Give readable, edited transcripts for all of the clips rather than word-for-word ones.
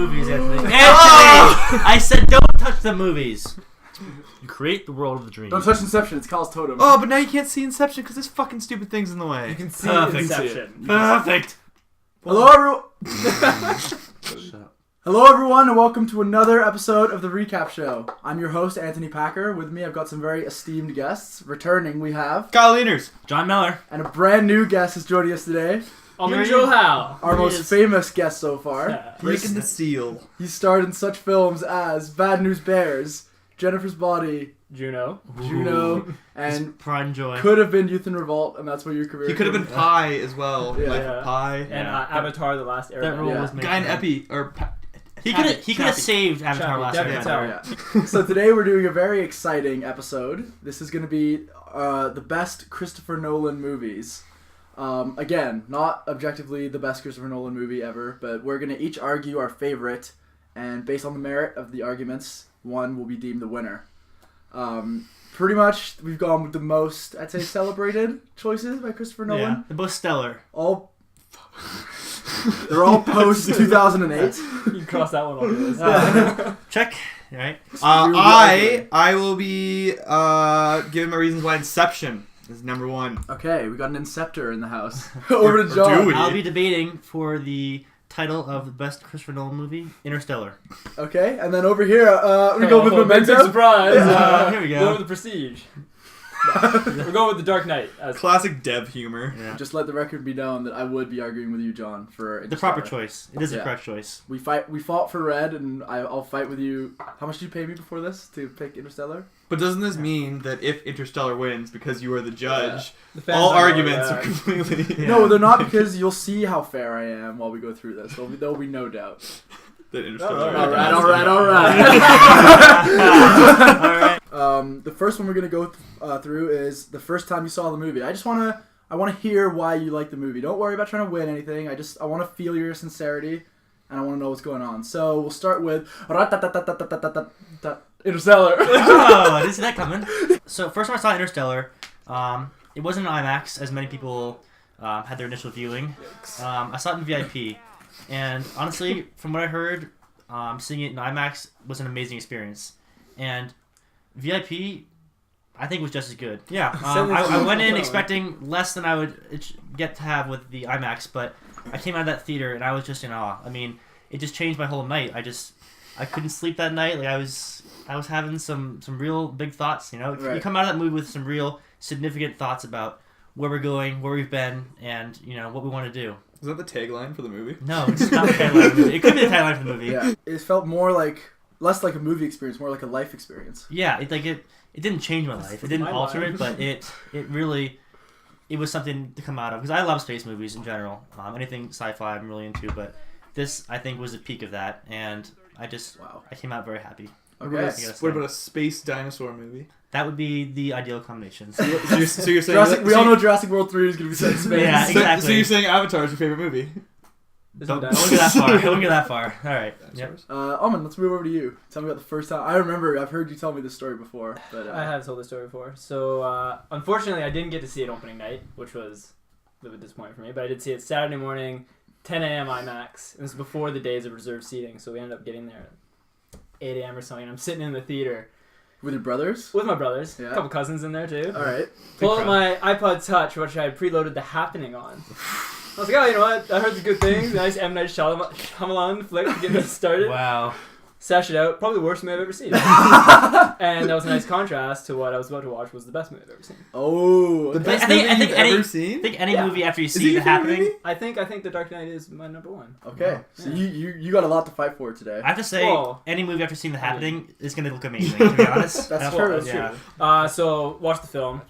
movies, Anthony. I said don't touch the movies. You create the world of the dream. Don't touch Inception. It's Kyle's totem. Oh, but now you can't see Inception because there's fucking stupid things in the way. You can see Inception. Perfect. Hello, everyone. Hello, everyone, and welcome to another episode of the Rekcap Show. I'm your host, Antony Packer. With me, I've got some very esteemed guests. Returning, we have Kyle Leaners. John Miller. And a brand new guest is joining us today. Aman Joe Howe. Our most famous guest so far. Yeah. Breaking the seal. He starred in such films as Bad News Bears, Jennifer's Body, Juno, and Prime Joy. could have been Youth in Revolt, and that's where your career. He could have been Pi as well. Yeah. Like Pi. and Avatar: The Last That role Airbender. was made. Guy in for him. Epi or He could have saved Avatar Last definitely Airbender. Yeah. So today we're doing a very exciting episode. This is going to be the best Christopher Nolan movies. Again, not objectively the best Christopher Nolan movie ever, but we're going to each argue our favorite, and based on the merit of the arguments, one will be deemed the winner. Pretty much, we've gone with the most, I'd say, celebrated choices by Christopher Nolan. Yeah, the most stellar. They're all post 2008. You can cross that one off your list. Check. All right. I will be giving my reasons why Inception is number one. Okay, we got an Inceptor in the house. Over to John. do we? I'll be debating for the title of the best Christopher Nolan movie, Interstellar. Okay, and then over here, we go with Memento. Big surprise. Here we go. Going with the Prestige. We're going with the Dark Knight. Classic Dev humor. Yeah. Just let the record be known that I would be arguing with you, John, for The proper Interstellar. choice. It is the Yeah. correct choice. We fought for Red, and I'll fight with you. How much did you pay me before this to pick Interstellar? But doesn't this mean that if Interstellar wins because you are the judge, The fans all are arguments all, are completely Yeah. No, they're not, because you'll see how fair I am while we go through this. There'll be no doubt. that Interstellar. All right. All right. All right. The first one we're gonna go through is the first time you saw the movie. I want to hear why you like the movie. Don't worry about trying to win anything. I want to feel your sincerity, and I want to know what's going on. So we'll start with Interstellar. Oh, I didn't see that coming. So first time I saw Interstellar, it wasn't an IMAX as many people had their initial viewing. I saw it in VIP, and honestly, from what I heard, seeing it in IMAX was an amazing experience. And VIP, I think, was just as good. Yeah, I went in expecting less than I would get to have with the IMAX, but I came out of that theater and I was just in awe. I mean, it just changed my whole night. I couldn't sleep that night. Like I was having some real big thoughts. You know, Right. You come out of that movie with some real significant thoughts about where we're going, where we've been, and what we want to do. Is that the tagline for the movie? No, it's not the tagline of the movie. It could be the tagline for the movie. Yeah, it felt less like a movie experience, more like a life experience. Yeah, it didn't change my life. It didn't alter it, but it really was something to come out of, because I love space movies in general. Anything sci-fi I'm really into, but this I think was the peak of that, and I came out very happy. Okay. What about a space dinosaur movie? That would be the ideal combination. So you're saying we all know Jurassic World 3 is going to be set in space. Yeah, exactly. So you're saying Avatar is your favorite movie? Don't go that far. Don't go that far. All right. Yep. Aman, let's move over to you. Tell me about the first time. I remember, I've heard you tell me this story before. But I have told this story before. So, unfortunately, I didn't get to see it opening night, which was a little bit disappointing for me. But I did see it Saturday morning, 10 a.m. IMAX. It was before the days of reserved seating, so we ended up getting there at 8 a.m. or something. And I'm sitting in the theater with your brothers? with my brothers, Yeah. a couple cousins in there too. All right. Pull out my iPod Touch, which I had preloaded The Happening on. I was like, oh, you know what? I heard the good things. Nice M. Night Shyamalan flick to get me started. Wow. Sash it out. Probably the worst movie I've ever seen. And that was a nice contrast to what I was about to watch was the best movie I've ever seen. Oh, The okay. best I think movie you've any- ever seen? I think any Yeah. movie after you Is see it your The favorite Happening, movie? I think The Dark Knight is my number one. Okay. Wow. So Yeah. you got a lot to fight for today. I have to say, Whoa. any movie after seeing The Happening is going to look amazing, to be honest. That's I don't- true, that's yeah. So watched the film,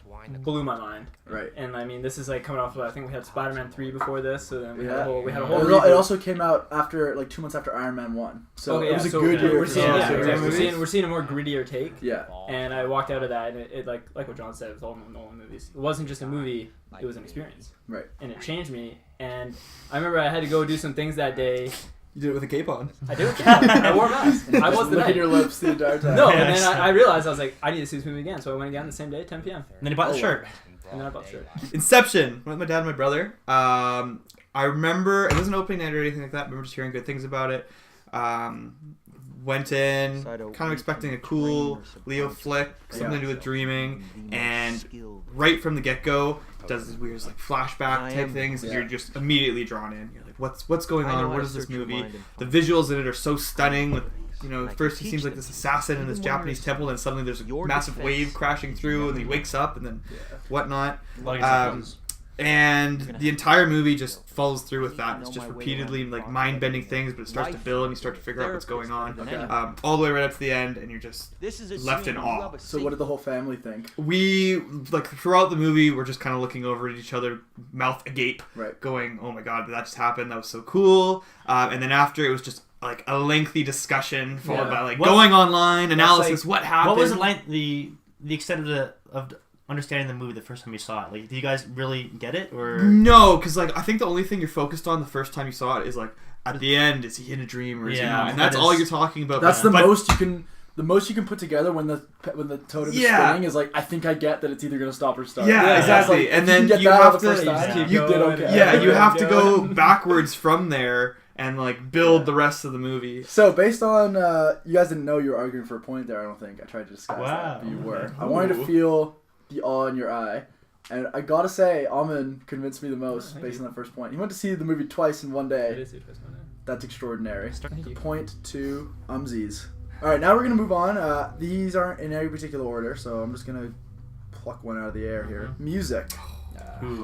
blew my mind, Right. and I mean this is like coming off of, I think we had Spider-Man 3 before this, so then we had Yeah. a whole It reboot. also came out after 2 months after Iron Man 1. So Okay, it was a so good year. We're for seeing, superhero exactly. movies. we're seeing a more grittier take. Yeah. And I walked out of that, and it like what John said with all Nolan movies, it wasn't just a movie; it was an experience. Right. And it changed me. And I remember I had to go do some things that day. You did it with a cape on. I did. I wore a mask. I was the licking night. your lips the entire time. No, Yeah, and then exactly. I realized I was like, I need to see this movie again. So I went again the same day, 10 p.m. And then he bought the Oh, shirt. And then I bought the shirt. Inception. Went with my dad and my brother. I remember it wasn't opening night or anything like that. I remember just hearing good things about it. Went in kind of expecting a cool Leo flick, something to do with dreaming, and right from the get-go does these weird like flashback type things, and you're just immediately drawn in. You're like, what's going on? What is this movie? The visuals in it are so stunning. With first he seems like this assassin in this Japanese temple, and suddenly there's a massive wave crashing through, and he wakes up, and then whatnot. And the entire movie just follows through with that. It's just repeatedly like mind-bending things, but it starts to build, and you start to figure out what's going on, all the way right up to the end, and you're just left in awe. So what did the whole family think? We like throughout the movie, we're just kind of looking over at each other, mouth agape, going, "Oh my god, that just happened! That was so cool!" And then after, it was just like a lengthy discussion followed by like going online analysis. What happened? What was the extent of understanding the movie the first time you saw it? Like, do you guys really get it, or no? Because like I think the only thing you're focused on the first time you saw it is like at the end, is he in a dream or is he not? And that's all you're talking about. That's the most you can put together when the totem is spinning is like, I think I get that it's either gonna stop or start. Yeah, exactly. Like, and then you have to you did okay. Yeah, you have to go backwards from there and like build the rest of the movie. So based on you guys didn't know you were arguing for a point there. I don't think I tried to disguise that, but you were. I wanted to feel the awe in your eye, and I gotta say, Aman convinced me the most based on that first point. He went to see the movie twice in one day. That's extraordinary. Point to umsies. All right, now we're gonna move on. These aren't in any particular order, so I'm just gonna pluck one out of the air here. Music.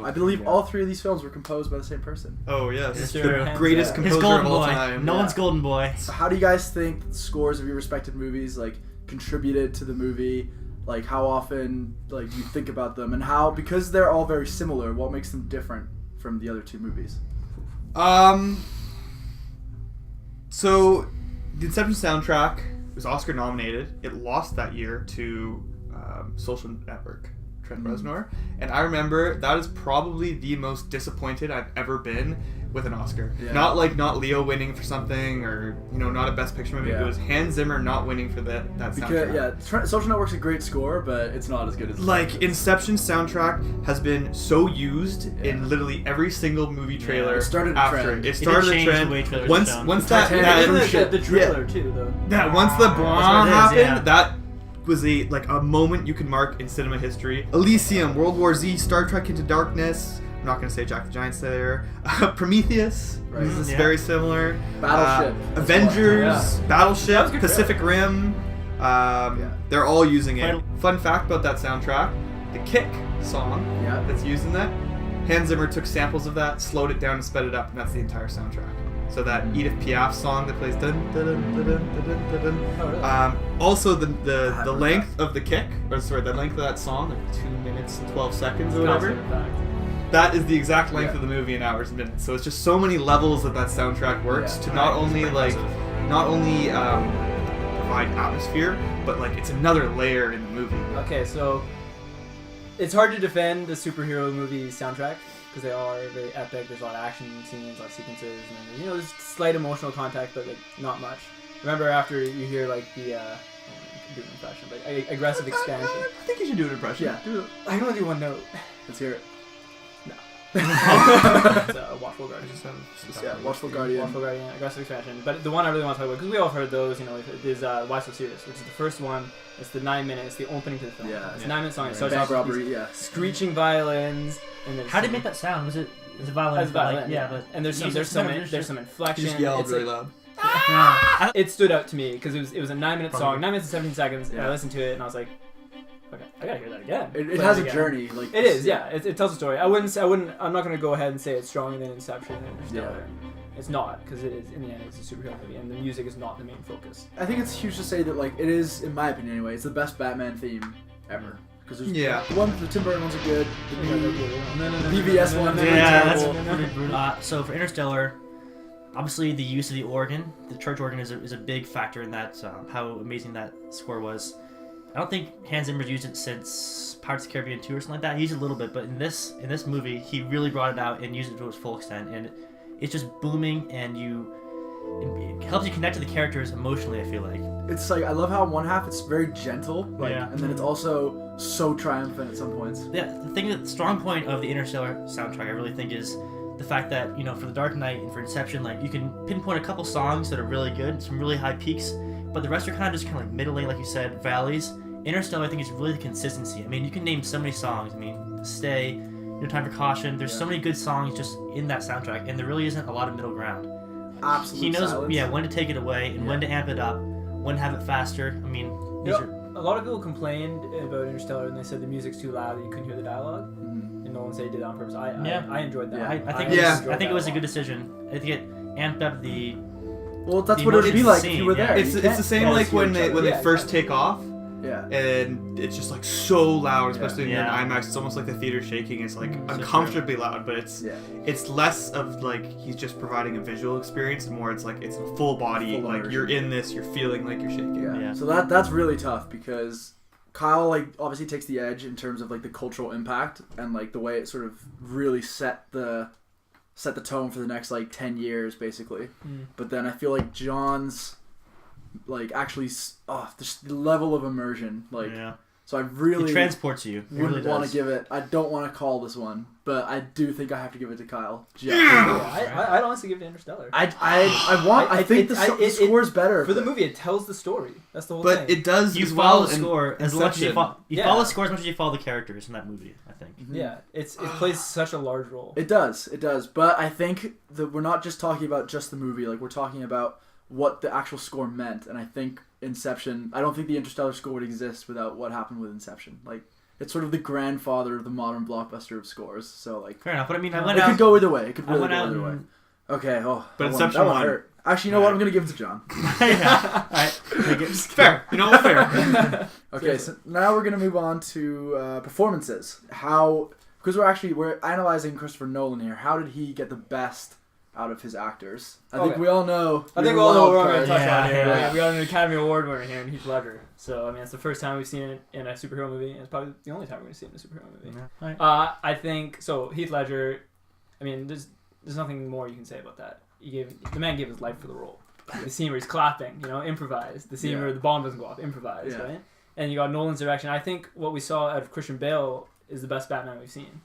I believe all three of these films were composed by the same person. Oh yes, it's the greatest composer of all time. Nolan's golden boy. So how do you guys think the scores of your respective movies like contributed to the movie? Like, how often like you think about them, and how, because they're all very similar, what makes them different from the other two movies? So the Inception soundtrack was Oscar nominated. It lost that year to Social Network, Trent Reznor, and I remember that is probably the most disappointed I've ever been with an Oscar. Not Leo winning for something, or not a Best Picture movie. It was Hans Zimmer not winning for that soundtrack. Social Network's a great score, but it's not as good as Inception's soundtrack has been so used in literally every single movie trailer. It started a trend. It started a trend. Once that the trailer too, though. Yeah, once the blah happened, that was a moment you can mark in cinema history. Elysium, World War Z, Star Trek Into Darkness. I'm not going to say Jack the Giant Slayer. Prometheus. This is very similar. Battleship. Avengers. Battleship. Pacific Rim. They're all using it. Fun fact about that soundtrack. The Kick song that's used in that, Hans Zimmer took samples of that, slowed it down and sped it up, and that's the entire soundtrack. So that Edith Piaf song that plays dun dun dun dun dun dun dun dun. Also the length of the Kick, the length of that song, like 2 minutes and 12 seconds or whatever. That is the exact length of the movie in hours and minutes. So it's just so many levels that soundtrack works to not only provide atmosphere, but it's another layer in the movie. Okay, so it's hard to defend the superhero movie soundtrack because they are very epic. There's a lot of action scenes, a lot of sequences, and there's slight emotional contact, but not much. Remember after you hear the do an impression, but aggressive expansion. I think you should do an impression. Yeah, I can only do one note. Let's hear it. Watchful Guardian. Watchful Guardian. Watchful Guardian, aggressive expansion. But the one I really want to talk about, because we all have heard those, is Why So Serious, which is the first one. It's the 9 minutes, the opening to the film. It's a 9 minute song. It starts off with these screeching violins. And how did it make that sound? Was it violin? It's violin. But and there's some inflection. You just yelled really loud. It stood out to me because it was a 9 minute song, 9 minutes and 17 seconds, and I listened to it and I was like, okay, I gotta hear that again. It has a journey. It is, yeah. It tells a story. I'm not gonna go ahead and say it's stronger than Inception and Interstellar. It's not, because it is, in the end, it's a superhero movie, and the music is not the main focus. I think it's huge to say that it is, in my opinion anyway, it's the best Batman theme ever. Because there's the Tim Burton ones are good. The BVS ones are terrible. That's pretty brutal. So for Interstellar, obviously the use of the organ, the church organ, is a big factor in that. How amazing that score was. I don't think Hans Zimmer's used it since Pirates of the Caribbean 2 or something like that. He used it a little bit, but in this movie, he really brought it out and used it to its full extent. And it's just booming, and it helps you connect to the characters emotionally, I feel like. It's I love how in one half it's very gentle, and then it's also so triumphant at some points. Yeah, the strong point of the Interstellar soundtrack, I really think, is the fact that, you know, for The Dark Knight and for Inception, like, you can pinpoint a couple songs that are really good, some really high peaks, but the rest are kind of just kind of like middling, like you said, valleys. Interstellar, I think, is really the consistency. I mean, you can name so many songs. I mean, Stay, No Time for Caution. There's so many good songs just in that soundtrack, and there really isn't a lot of middle ground. Absolute He knows, silence. when to take it away and when to amp it up, when to have it faster. I mean, a lot of people complained about Interstellar and they said the music's too loud that you couldn't hear the dialogue. Mhm. And Nolan said he did that on purpose. I enjoyed that. Yeah. I think it was a good decision. I think it amped up the. Well, that's The what it would be like emotion if you were scene, there. It's You the can't same always like hear when each they other. when they first take off. Yeah. And it's just like so loud, especially when you're Yeah. in IMAX. It's almost like the theater shaking. It's like So uncomfortably loud, but Yeah. it's less of like he's just providing a visual experience, and more it's like it's a full body. Full Like immersion. you're in this, you're feeling like you're shaking. Yeah. So that's really tough because Kyle like obviously takes the edge in terms of like the cultural impact and like the way it sort of really set the tone for the next like 10 years basically. But then I feel like John's like actually just the level of immersion like so I really It transports you. It wouldn't really want does. to give it. I don't want to call this one, but I do think I have to give it to Kyle. I'd honestly give it to Interstellar. I think the score's better For the movie, it tells the story. That's the whole But thing. it does You as follow well the in score as much as you Inception. follow the score as much as you follow the characters in that movie. I think. Yeah, it plays such a large role. It does. But I think that we're not just talking about just the movie. Like we're talking about what the actual score meant. And I think Inception. I don't think the Interstellar score would exist without what happened with Inception. Like it's sort of the grandfather of the modern blockbuster of scores. So like. Fair enough, but I mean, I went It out. could go either way. It could I really went go out either way. and. Okay. But that Inception that one won. hurt. Actually, you know what? I'm gonna give it to John. Yeah. All right. Take it. Fair. You know what? Fair. Okay, so now we're gonna move on to performances. Because we're analyzing Christopher Nolan here. How did he get the best out of his actors? I think we all know. I think we all know what we're going to wild touch Yeah, on here. yeah. We got an Academy Award winner here in Heath Ledger. So, I mean, it's the first time we've seen it in a superhero movie, and it's probably the only time we're going to see it in a superhero movie. Yeah. Right. I think, so Heath Ledger, I mean, there's nothing more you can say about that. The man gave his life for the role. The scene where he's clapping, improvised. The scene where the bomb doesn't go off, improvised, right? And you got Nolan's direction. I think what we saw out of Christian Bale is the best Batman we've seen.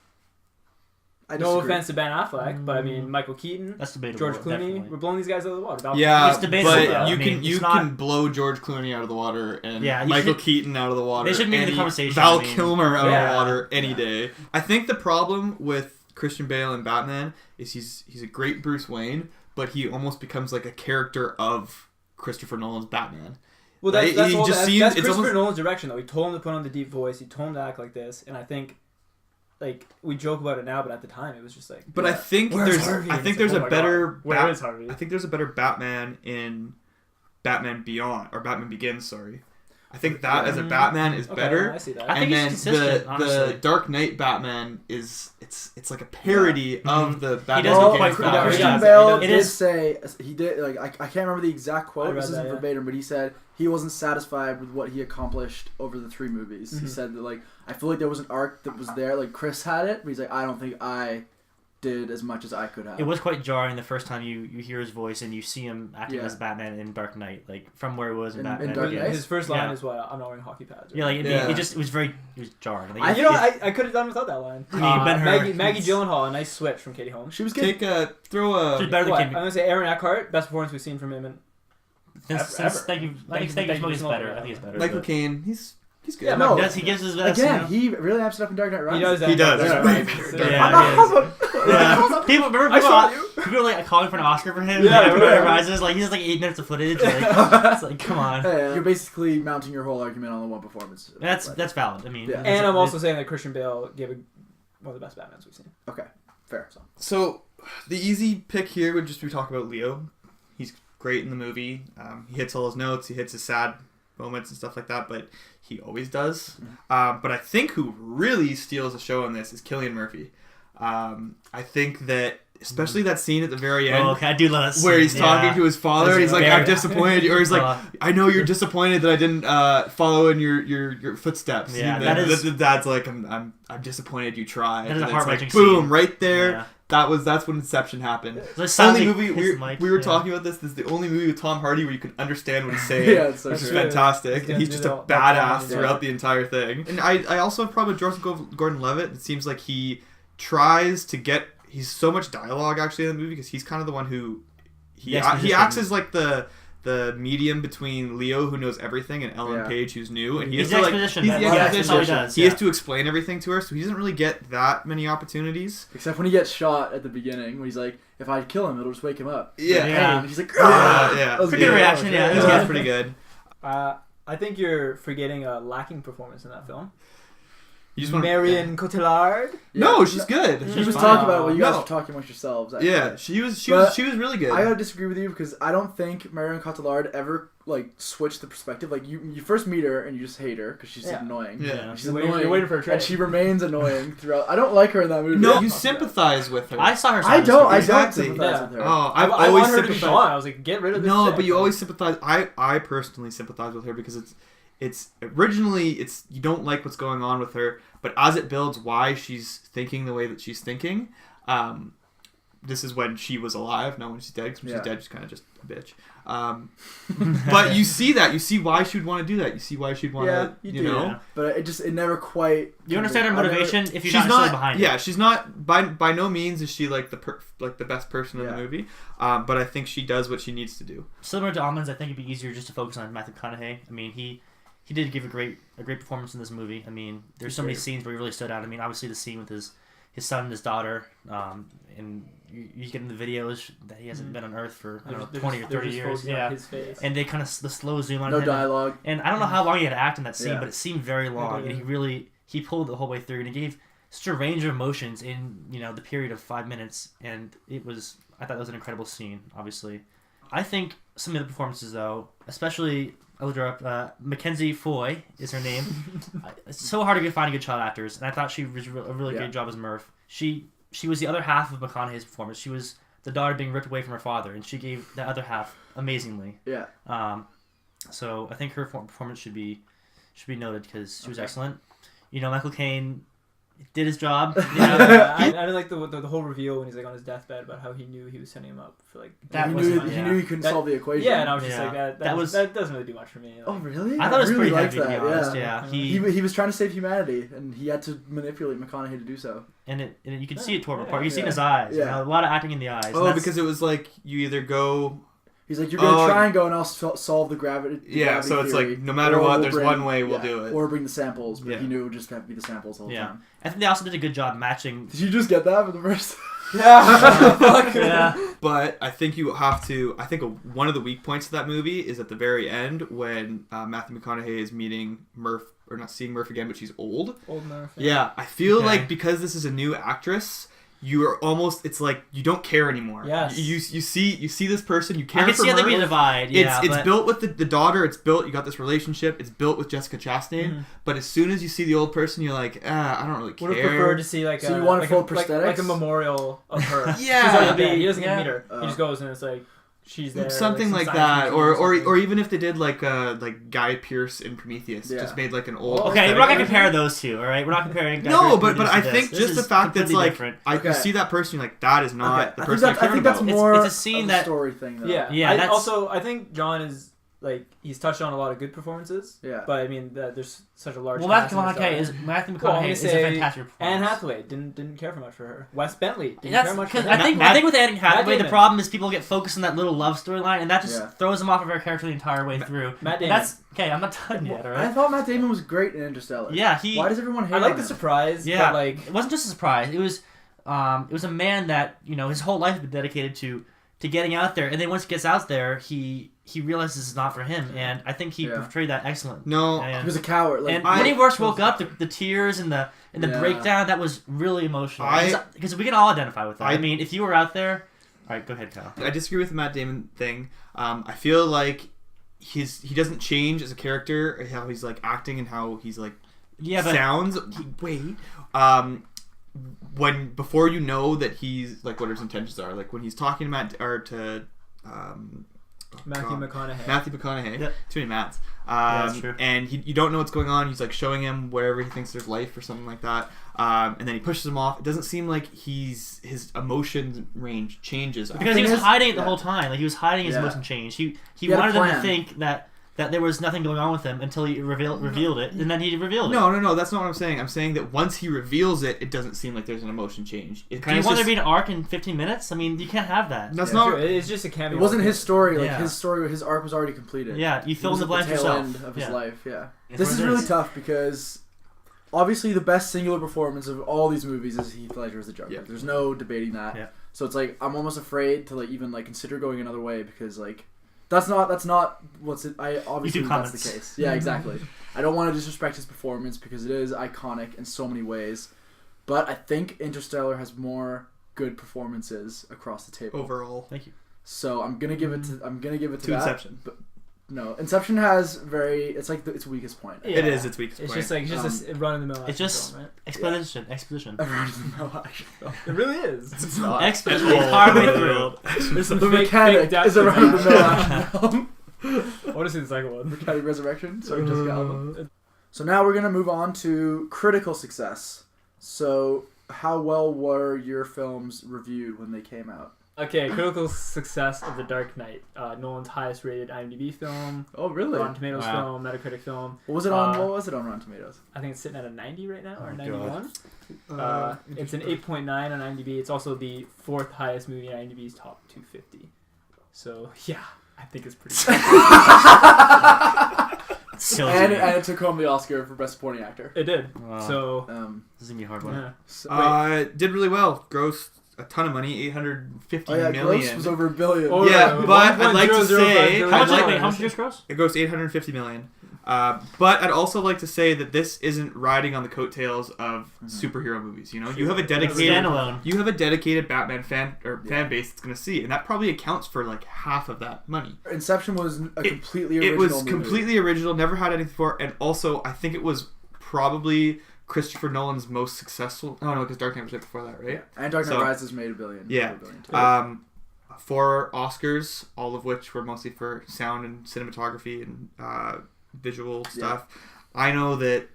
I No disagree. offense to Ben Affleck, but I mean, Michael Keaton, That's debatable. George Clooney, Definitely. we're blowing these guys out of the water. Yeah, It's debatable, but though. I you mean, can it's not- can blow George Clooney out of the water and Yeah, you Michael should- Keaton out of the water. They should be in the any- conversation, Val I mean. Kilmer out of Yeah. the water any day. I think the problem with Christian Bale and Batman is he's a great Bruce Wayne, but he almost becomes like a character of Christopher Nolan's Batman. Well, that's, Right? that's, He all, just that's, seems- that's it's Christopher almost- Nolan's direction, though. He told him to put on the deep voice. He told him to act like this. And I think, like, we joke about it now, but at the time, it was just like... But I think Where's there's Harvey? I And think it's there's like, a oh my better God, where is Harvey? I think there's a better Batman in Batman Beyond or Batman Begins. Sorry, I think that as a Batman is Okay, better. I see that. I think And then he's consistent, the honestly. Dark Knight Batman is it's like a parody of the Batman does go Begins quite far. Batman. Christian Yeah, Bale it did is- say he did like I can't remember the exact I quote. read This isn't that, yeah. verbatim, but he said he wasn't satisfied with what he accomplished over the 3 movies. He said that like I feel like there was an arc that was there. Like Chris had it, but he's like I don't think I did as much as I could have. It was quite jarring the first time you hear his voice and you see him acting Yeah. as Batman in Dark Knight, like from where it was in In Batman. Dark Begins. Knight? His first line Yeah. is, "What? I'm not wearing hockey pads." Yeah, like Yeah. it was jarring. Like, I could have done without that line. Ben-Hur. Maggie Gyllenhaal, a nice switch from Katie Holmes. She was good. Take a throw a It's better than What? Kid- I'm going to say Aaron Eckhart, best performance we've seen from him in... Since ever. Thank you. I think Thank you, Smoke is Smoke, better. yeah. I think it's better. Michael but- Caine. He's good. Yeah, No. He gives his best. Again, you know? he really amps it up in Dark Knight Rises. He does that. He does. Yeah. It's way better. Yeah. Yeah, yeah. People remember I saw people were like calling for an Oscar for him. Yeah, Dark Knight right. Rises. Like he has like 8 minutes of footage. Like, it's like come on. You're basically mounting your whole argument on the one performance. That's valid. I mean, Yeah. And I'm also saying that Christian Bale gave one of the best Batmans we've seen. okay. Fair. So the easy pick here would just be talk about Leo. He's great in the movie. He hits all his notes. He hits his sad moments and stuff like that, but he always does. But I think who really steals the show on this is Cillian Murphy. I think that especially that scene at the very end Oh, okay, I do love that where he's scene, talking yeah. to his father. That's He's like, very- "I'm disappointed," or he's like, Uh, "I know you're disappointed that I didn't follow in your footsteps." Yeah, And that then is- the dad's like, "I'm disappointed you tried." That is a And it's heart-wrenching like, boom, scene. right there. Yeah. That's when Inception happened. The Only sound movie like his mic, we were yeah. talking about this. This is the only movie with Tom Hardy where you can understand what he's saying. Yeah, it's so which is true. fantastic, He's and he's gonna just do a that badass comedy, throughout the entire thing. And I also have a problem with Joseph Gordon-Levitt. It seems like he tries to get he's so much dialogue actually in the movie because he's kind of the one who he exposition. acts as like the medium between Leo, who knows everything, and Ellen Page, who's new, and he has to like exposition. he He has to explain everything to her, so he doesn't really get that many opportunities. Except when he gets shot at the beginning, when he's like, "If I kill him, it'll just wake him up." Yeah. And he's like, yeah. Pretty good reaction. Yeah, That's pretty good. I think you're forgetting a lacking performance in that film. You just want Marion Cotillard. No, she's good. She She's was fine. talking about it while you guys were talking amongst yourselves. Actually. Yeah, she was really good. I gotta disagree with you because I don't think Marion Cotillard ever like switched the perspective. Like you first meet her and you just hate her because she's annoying. Yeah, she's annoying. You're waiting for a trade. And she remains annoying throughout. I don't like her in that movie. No, you sympathize with her. I saw her. I don't Exactly. sympathize with her. Oh, I always want her to be sympathized. gone. I was like, get rid of this. No, chick. but you always sympathize. I personally sympathize with her because it's originally you don't like what's going on with her, but as it builds why she's thinking the way that she's thinking, this is when she was alive, not when she's dead. Because when she's dead, she's kind of just a bitch. But you see why she would want to do that. You see why she'd want to, you know. Yeah. But it never quite. You understand her motivation if you're She's not necessarily behind it. Yeah, she's not by no means is she like the best person in the movie. But I think she does what she needs to do. Similar to Aman's, I think it'd be easier just to focus on Matthew McConaughey. I mean, he did give a great performance in this movie. I mean, there's so many scenes where he really stood out. I mean, obviously the scene with his son and his daughter, and you get in the videos that he hasn't been on Earth for 20 or 30 years. Yeah, his face. and they kind of the slow zoom on No him. dialogue. And I don't know how long he had to act in that scene, Yeah. but it seemed very long. And he pulled the whole way through, and he gave such a range of emotions in the period of 5 minutes. And I thought that was an incredible scene. Obviously, I think some of the performances though, especially. I looked her up. Mackenzie Foy is her name. It's so hard to find good child actors, and I thought she was a really great job as Murph. She was the other half of McConaughey's performance. She was the daughter being ripped away from her father, and she gave the other half amazingly. Yeah. So I think her performance should be noted because she was excellent. Michael Caine did his job. I like the whole reveal when he's like on his deathbed about how he knew he was setting him up for like that. He knew he couldn't solve the equation. Yeah, and I was just like that doesn't really do much for me. Like, oh really? I thought it was really pretty heavy that. to be honest. Yeah. He was trying to save humanity, and he had to manipulate McConaughey to do so. And you can see it toward apart. You see in his eyes. Yeah. A lot of acting in the eyes. Oh, because it was like you either go. He's like, you're going to try and go and I'll solve the gravity so it's theory, like, no matter what, there's one way we'll do it. Or bring the samples, but he knew it would just have to be the samples all the time. I think they also did a good job matching... Did you just get that for the first... Yeah. But I think you have to... I think one of the weak points of that movie is at the very end when Matthew McConaughey is meeting Murph, or not seeing Murph again, but she's old. Old Murph. Yeah, I feel like because this is a new actress... You are almost. It's like you don't care anymore. Yes. You see this person. You care. I can for see how Murph. they be a divide. Yeah, it's built with the daughter. It's built. You got this relationship. It's built with Jessica Chastain. Mm-hmm. But as soon as you see the old person, you're like, I don't really care. Would have preferred to see like so you want like full a prosthetics? like a memorial of her. Yeah. He doesn't get to meet her. He just goes and it's like she's there. Something like that, or even if they did like Guy Pearce in Prometheus, just made like an old. Okay, we're not gonna compare those two. All right, we're not comparing. Guy No, Pearce but I to think this. just This the fact that like different. you see that person, you're like, that is not the person I care think about. that's more it's a scene of that story thing though. Yeah. I think John is like he's touched on a lot of good performances. Yeah. But I mean, there's such a large. Well, Matthew McConaughey is a fantastic performance. Anne Hathaway didn't care for much for her. Wes Bentley didn't care much for her. I think with Anne Hathaway, the problem is people get focused on that little love storyline, and that just throws them off of her character the entire way through. Matt Damon. That's okay. I'm not done yet. All right. I thought Matt Damon was great in Interstellar. Yeah, Why does everyone hate I like on the him? surprise. Yeah, but like it wasn't just a surprise. It was a man that his whole life had been dedicated to getting out there, and then once he gets out there, he realizes it's not for him, and I think he portrayed that excellently. No, he was a coward. Like, and when he first woke up, the tears and the breakdown, that was really emotional. Because we can all identify with that. I mean, if you were out there, all right, go ahead, Kyle. I disagree with the Matt Damon thing. I feel like he doesn't change as a character, how he's like acting and how he's like sounds. Before you know that he's like what his intentions are, like when he's talking to Matthew McConaughey. Yep. Too many Matts. That's true. And you don't know what's going on. He's like showing him wherever he thinks there's life or something like that. And then he pushes him off. It doesn't seem like his emotion range changes. Because he was hiding it the whole time. Like he was hiding his emotion change. He wanted them to think that that there was nothing going on with him until he revealed it, and then he revealed it. No, that's not what I'm saying. I'm saying that once he reveals it, it doesn't seem like there's an emotion change. Do you want there to be an arc in 15 minutes? I mean, you can't have that. That's not. It's just a cameo. It wasn't his story. Like his arc was already completed. Yeah, you fill in the blanks yourself. End of his life. Yeah. That's this is really tough because obviously the best singular performance of all these movies is Heath Ledger as the Joker. Yeah. There's no debating that. Yeah. So it's like I'm almost afraid to like even like consider going another way because like. That's not what's it. I obviously that's the case. Yeah, exactly. I don't want to disrespect his performance because it is iconic in so many ways, but I think Interstellar has more good performances across the table overall. Thank you. So I'm gonna give it to that. Inception. But no, Inception has it's like its weakest point. Yeah. It is its weakest point. It's just a run in the mill. It's just right? exposition. A run in the mill action film. It really is. It's not. Exposition the entire way through. There's some The fake Mechanic depth is a in run in the that. mill action film. I want to see the second one. Mechanic Resurrection. Sorry, Jessica Alba. So now we're gonna move on to critical success. So how well were your films reviewed when they came out? Okay, critical success of The Dark Knight. Nolan's highest rated IMDb film. Oh, really? Rotten Tomatoes film, Metacritic film. What was it on Rotten Tomatoes? I think it's sitting at a 90 right now, or 91. It's an 8.9 on IMDb. It's also the 4th highest movie in IMDb's top 250. So, yeah, I think it's pretty good. And it took home the Oscar for Best Supporting Actor. It did. Wow. So, this is going to be a hard one. Yeah. So, did really well. Grossed a ton of money, $850 million. Gross was over $1 billion. Yeah, but I'd like to say how much did yours gross? It grossed $850 million. But I'd also like to say that this isn't riding on the coattails of superhero movies. You know, you have a dedicated Batman fan base that's going to see, and that probably accounts for like half of that money. Inception was completely original. It was completely original, never had anything before, and also I think it was probably Christopher Nolan's most successful. Oh no, because Dark Knight was right before that, right? Yeah. And Dark Knight Rises made $1 billion. Yeah. $1 billion 4 Oscars, all of which were mostly for sound and cinematography and visual stuff. Yeah. I know that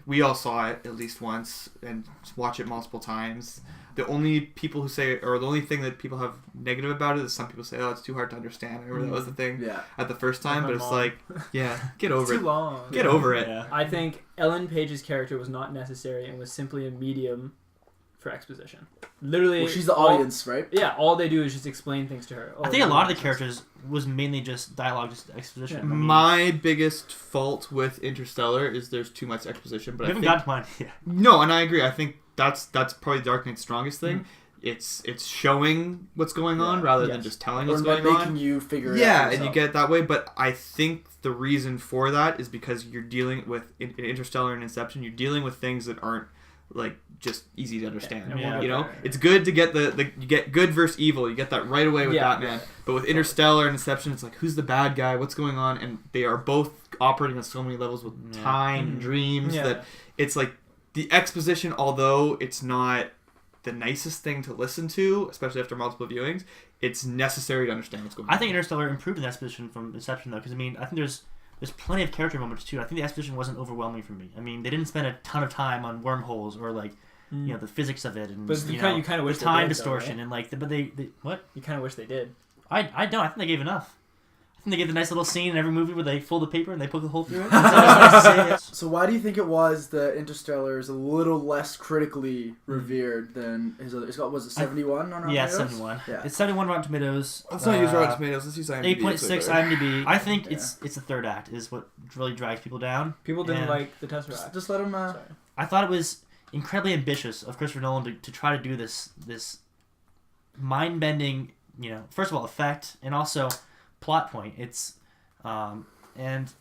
we all saw it at least once and watch it multiple times. The only people who say, or the only thing that people have negative about it is some people say, "Oh, it's too hard to understand." I remember that was the thing at the first time, but it's like, get over it. Too long. Get over it. Yeah. I think Ellen Page's character was not necessary and was simply a medium for exposition. Literally, well, she's the audience, right? Yeah, all they do is just explain things to her. I think a lot of the characters was mainly just dialogue, just exposition. Yeah. I mean, my biggest fault with Interstellar is there's too much exposition. But we haven't got to mine. Yeah. No, and I agree. I think that's probably Dark Knight's strongest thing. Mm-hmm. It's showing what's going on rather than just telling what's going on. Making you figure it out. Yeah, and you get it that way. But I think the reason for that is because you're dealing with in Interstellar and Inception. You're dealing with things that aren't like just easy to understand. Yeah, you know, it's good to get you get good versus evil. You get that right away with Batman. But with Interstellar and Inception, it's like, who's the bad guy? What's going on? And they are both operating on so many levels with time and dreams that it's like the exposition, although it's not the nicest thing to listen to, especially after multiple viewings, it's necessary to understand what's going on. I think Interstellar improved the exposition from Inception, though, because I mean, I think there's plenty of character moments too. I think the exposition wasn't overwhelming for me. I mean, they didn't spend a ton of time on wormholes or like the physics of it and but you kind of wish the time they did, distortion though, right? and like but they what? You kind of wish they did. I don't. I think they gave enough. I think they gave the nice little scene in every movie where they fold the paper and they poke a hole through it. So why do you think it was that Interstellar is a little less critically revered than his other? Was it 71 on Rotten Tomatoes? 71. Yeah, it's 71 Rotten Tomatoes. Let's not use Rotten Tomatoes. Let's use IMDb. 8.6 IMDb. I think it's the third act is what really drags people down. People didn't like the Tesseract. Just let them. Sorry. I thought it was incredibly ambitious of Christopher Nolan to try to do this mind-bending, first of all, effect and also plot point. It's and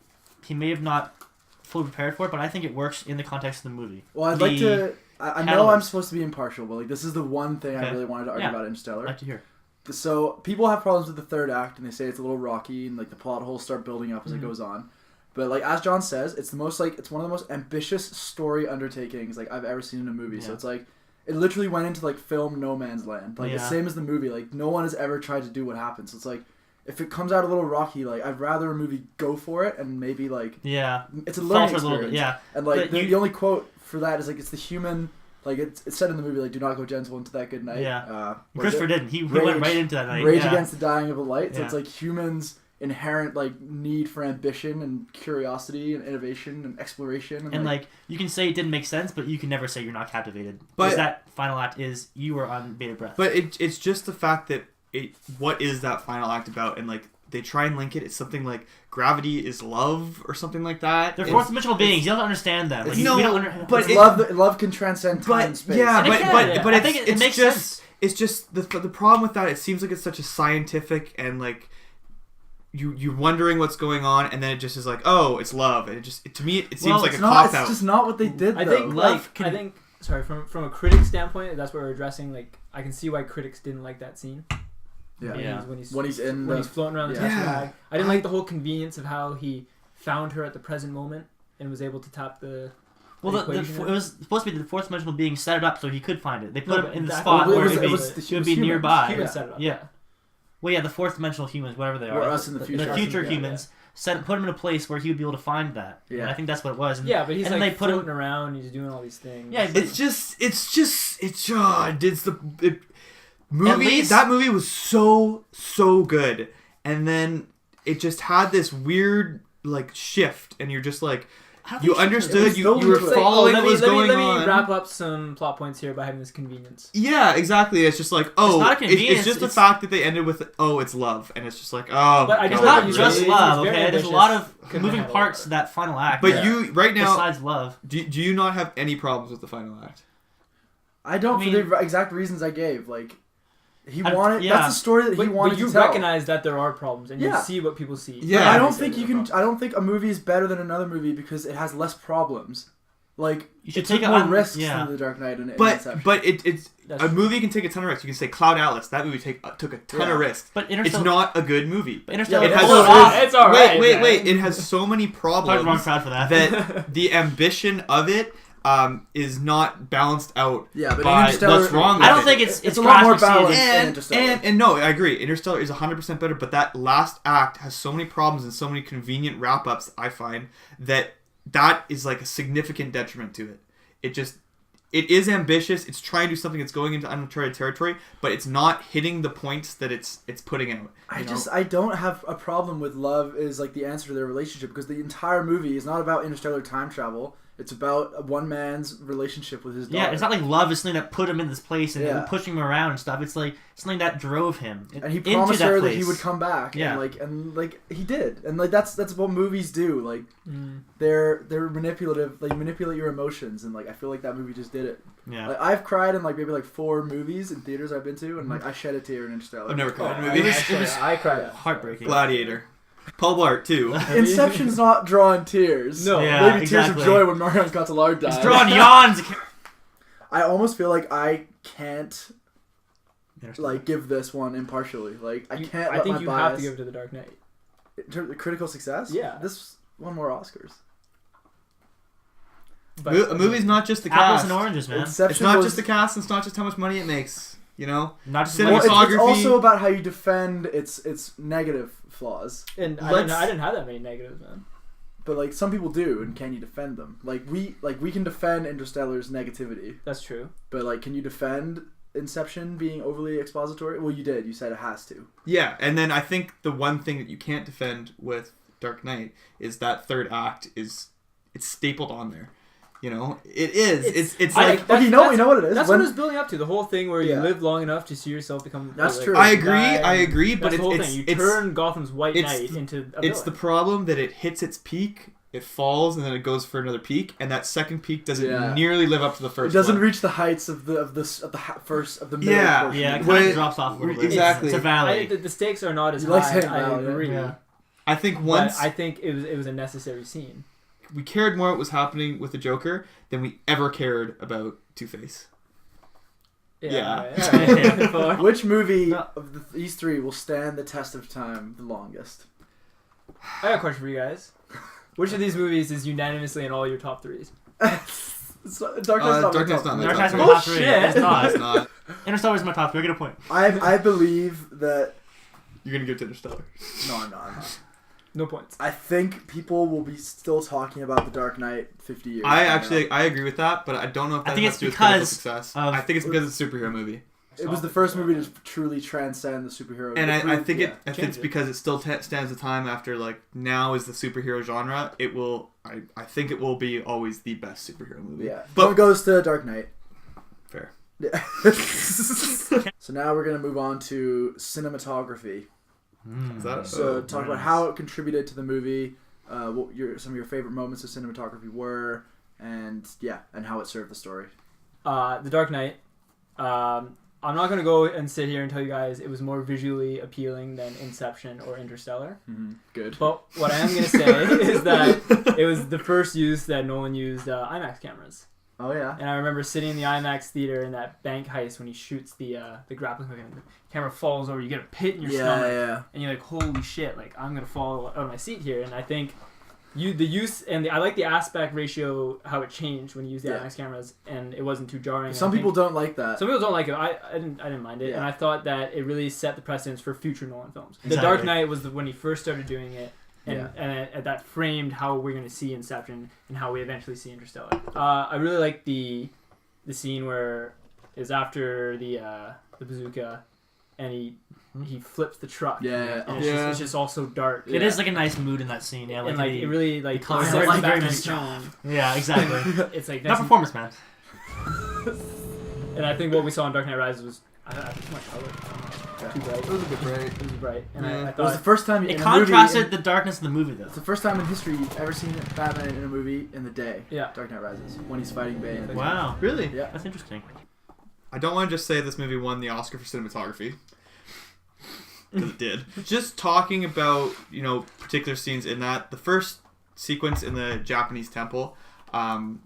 he may have not fully prepared for it, but I think it works in the context of the movie. Well, I'd like to. I know I'm supposed to be impartial, but like this is the one thing I really wanted to argue about Interstellar. I'd like to hear. So people have problems with the third act, and they say it's a little rocky, and like the plot holes start building up as it goes on. But like as John says, it's one of the most ambitious story undertakings like I've ever seen in a movie. Yeah. So it's like it literally went into like film no man's land, like the same as the movie. Like no one has ever tried to do what happens. So it's like if it comes out a little rocky, like I'd rather a movie go for it and maybe like it's a learning experience. Bit, and like the only quote for that is like it's the human. Like it's said in the movie, like do not go gentle into that good night. Yeah, Christopher didn't. He went right into that night. Rage against the dying of a light. So it's like humans inherent like need for ambition and curiosity and innovation and exploration. And like you can say it didn't make sense, but you can never say you're not captivated. But because that final act is you are on bated breath. But it's just the fact that what is that final act about? And like they try and link it. It's something like gravity is love or something like that. They're fourth dimensional beings. You don't understand them. Like, no, but love can transcend time and space. Yeah, but I think it makes sense. It's just the problem with that. It seems like it's such a scientific and like you're wondering what's going on, and then it just is like, oh, it's love, and to me it seems like a cop out. It's just not what they did. I think sorry, from a critic standpoint, that's what we're addressing. Like, I can see why critics didn't like that scene. Yeah. When he's floating around the test bag. I didn't like the whole convenience of how he found her at the present moment and was able to tap the. Well, it was supposed to be the fourth dimensional being set it up so he could find it. They put him in the spot where he would be nearby. Humans set it up. Yeah. Well, yeah, the fourth dimensional humans, whatever they are. Or us in the future. The future humans put him in a place where he would be able to find that. Yeah. And I think that's what it was. And, but he's like floating around. He's doing all these things. Yeah, that movie was so good, and then it just had this weird like shift, and you're just like. You understood. You were following what was going on. Let me wrap up some plot points here by having this convenience. Yeah, exactly. It's just like, it's not a convenience. It's just the fact that they ended with, it's love, and it's just like, oh. But it's not just love. Okay, there's a lot of moving parts to that final act. But you right now, besides love, do you not have any problems with the final act? I don't, for the exact reasons I gave. Like. That's the story that he wanted to tell. But you recognize that there are problems, and you see what people see. Yeah, I don't think I don't think a movie is better than another movie because it has less problems. Like you should take more risks than The Dark Knight and Inception. But it's a movie can take a ton of risks. You can say Cloud Atlas. That movie took a ton of risks. But it's not a good movie. But Interstellar, it's all right. Wait! It has so many problems. Wrong crowd for that. That the ambition of it. Is not balanced out but by what's wrong with I don't think it's a lot more balanced than Interstellar. And no, I agree. Interstellar is 100% better, but that last act has so many problems and so many convenient wrap-ups, I find, that is like a significant detriment to it. It is ambitious, it's trying to do something that's going into uncharted territory, but it's not hitting the points that it's putting out. I don't have a problem with love is like the answer to their relationship, because the entire movie is not about interstellar time travel. It's about one man's relationship with his daughter. Yeah, it's not like love is something that put him in this place and pushing him around and stuff. It's like something that drove him and he promised her that he would come back. Yeah, and he did. And like that's what movies do. Like they're manipulative. They manipulate your emotions, and like I feel like that movie just did it. Yeah, like, I've cried in like maybe like 4 movies in theaters I've been to, and like I shed a tear in Interstellar. I've never cried in movies. I cried. Heartbreaking. Gladiator. Paul Blart too. Inception's not drawing tears. No, maybe tears of joy when Marion Cotillard died. It's drawing yawns. I almost feel like I can't like give this one impartially. Like I can't. I think you have to give it to The Dark Knight. In terms of critical success, this won more Oscars. But a movie's not just the cast. Apples and oranges, man. It's not just the cast. It's not just how much money it makes. You know, not just cinematography. It's also about how you defend its negative flaws. And I didn't have that many negatives, man. But like some people do, and can you defend them? Like we can defend Interstellar's negativity. That's true. But like, can you defend Inception being overly expository? Well, you did. You said it has to. Yeah, and then I think the one thing that you can't defend with Dark Knight is that third act it's stapled on there. You know, it is. It's like we know what it is. That's what it's building up to. The whole thing where you live long enough to see yourself become. That's true. I agree. But the whole thing. You turn Gotham's White Knight into. A it's the problem that it hits its peak, it falls, and then it goes for another peak, and that second peak doesn't nearly live up to the first. It doesn't one. reach the heights of the middle portion. Yeah, it kind of drops off a little bit. Exactly. It's a valley. The stakes are not as high. I agree. Yeah. I think it was a necessary scene. We cared more what was happening with the Joker than we ever cared about Two-Face. Yeah. Which movie of these 3 will stand the test of time the longest? I got a question for you guys. Which of these movies is unanimously in all your top 3s? Dark Knight's not my top 3. It's not. Interstellar is my top 3. I get a point. I believe that... You're going to give it to Interstellar. No, I'm not. No points. I think people will be still talking about The Dark Knight 50 years. I agree with that, but I don't know if that has to do with critical success. I think it's because it's a superhero movie. It was the first movie to truly transcend the superhero. And I think it's it. because it still stands the time after like now is the superhero genre. It will. I think it will be always the best superhero movie. Yeah, but it goes to Dark Knight. Fair. Yeah. So now we're gonna move on to cinematography. So talk about how it contributed to the movie, what some of your favorite moments of cinematography were, and how it served the story. The Dark Knight. I'm not going to go and sit here and tell you guys it was more visually appealing than Inception or Interstellar. Mm-hmm. Good. But what I am going to say is that it was the first use that Nolan used IMAX cameras. Oh, yeah. And I remember sitting in the IMAX theater in that bank heist when he shoots the grappling hook and the camera falls over. You get a pit in your stomach. And you're like, holy shit, like I'm going to fall out of my seat here. And I think the use and I like the aspect ratio, how it changed when you use the IMAX cameras, and it wasn't too jarring. Some people don't like that. Some people don't like it. I didn't mind it, and I thought that it really set the precedence for future Nolan films. Exactly. The Dark Knight was when he first started doing it, and that framed how we're going to see Inception and how we eventually see Interstellar. I really like the scene where is after the bazooka, and he flips the truck. Yeah. And it's just all so dark. It is like a nice mood in that scene. Yeah, and it really like colors sets are the very Batman's nice. tone. Yeah, exactly. It's like Not performance, man. And I think what we saw in Dark Knight Rises was too much color. Too bright. It was a bit bright. It was bright. And I It was the thought first time It contrasted the darkness of the movie, though. It's the first time in history you've ever seen Batman in a movie in the day. Yeah. Dark Knight Rises, when he's fighting Bane. Wow. Really? Yeah. That's interesting. I don't want to just say this movie won the Oscar for cinematography. Because it did. Just talking about, particular scenes in that. The first sequence in the Japanese temple, not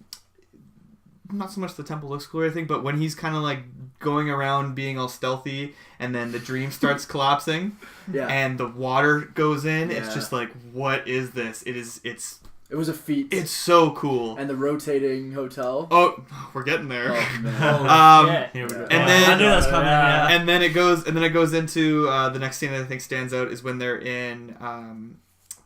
so much the temple looks cool or anything, but when he's kind of like going around being all stealthy and then the dream starts collapsing and the water goes in, it's just like, what is this? It was a feat. It's so cool. And the rotating hotel. Oh, we're getting there. Oh, man. Here we go. And then I knew that was coming. Yeah. And then it goes into the next scene that I think stands out is when they're in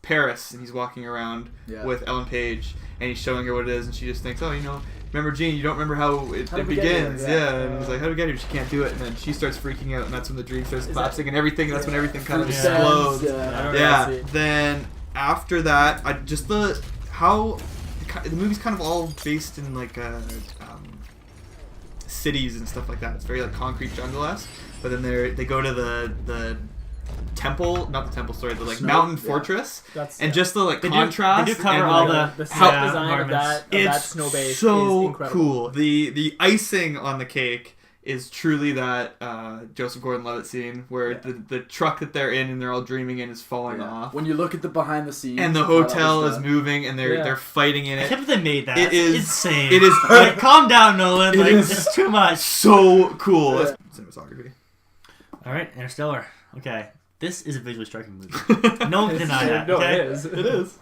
Paris and he's walking around with Ellen Page and he's showing her what it is and she just thinks, remember Jean, you don't remember how it begins. And he's like, how do we get here? She can't do it. And then she starts freaking out and that's when the dream starts collapsing and everything. That's when everything kind of explodes. Then after that, the movie's kind of all based in like cities and stuff like that. It's very like concrete jungle-esque. But then they go to the temple, not the temple, sorry, the like mountain fortress, and just the like contrast. They do cover and, all like, the set design of that snow base so is incredible. Cool. The icing on the cake is truly that Joseph Gordon-Levitt scene where the truck that they're in and they're all dreaming in is falling off. When you look at the behind the scenes, and the hotel is moving and they're fighting in it. I can't believe they made that. It is insane. It is like, calm down, Nolan. Like, is it's too much. So cool. Cinematography. All right, Interstellar. Okay, this is a visually striking movie. No one can deny that. No, okay? it is. It is.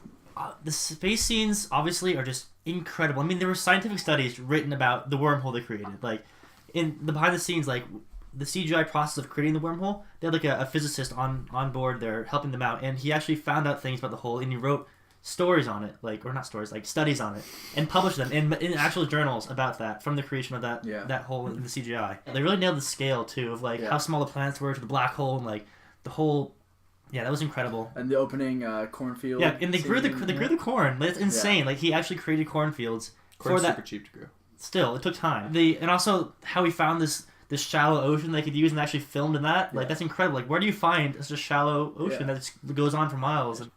The space scenes obviously are just incredible. I mean, there were scientific studies written about the wormhole they created. Like, in the behind the scenes, like the CGI process of creating the wormhole, they had like a physicist on board there helping them out, and he actually found out things about the hole, and he wrote stories on it, studies on it, and published them in actual journals about that from the creation of that hole in the CGI. They really nailed the scale too of like how small the planets were to the black hole and like the whole. Yeah, that was incredible. And the opening cornfield. Yeah, and they grew the corn. That's insane. Like he actually created cornfields for that. Super cheap to grow. Still, it took time. And also how he found this shallow ocean they could use and actually filmed in that. Like that's incredible. Like where do you find such a shallow ocean that just goes on for miles?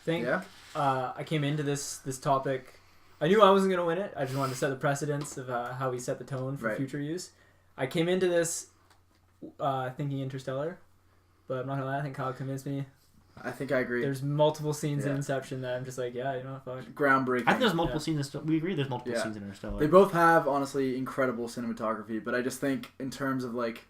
I came into this topic. I knew I wasn't gonna win it. I just wanted to set the precedence of how he set the tone for future use. I came into this thinking Interstellar, but I'm not gonna lie. I think Kyle convinced me. I think I agree. There's multiple scenes in Inception that I'm just like, fuck. Groundbreaking. I think there's multiple scenes. We agree. There's multiple scenes in Interstellar. They both have honestly incredible cinematography, but I just think in terms of like.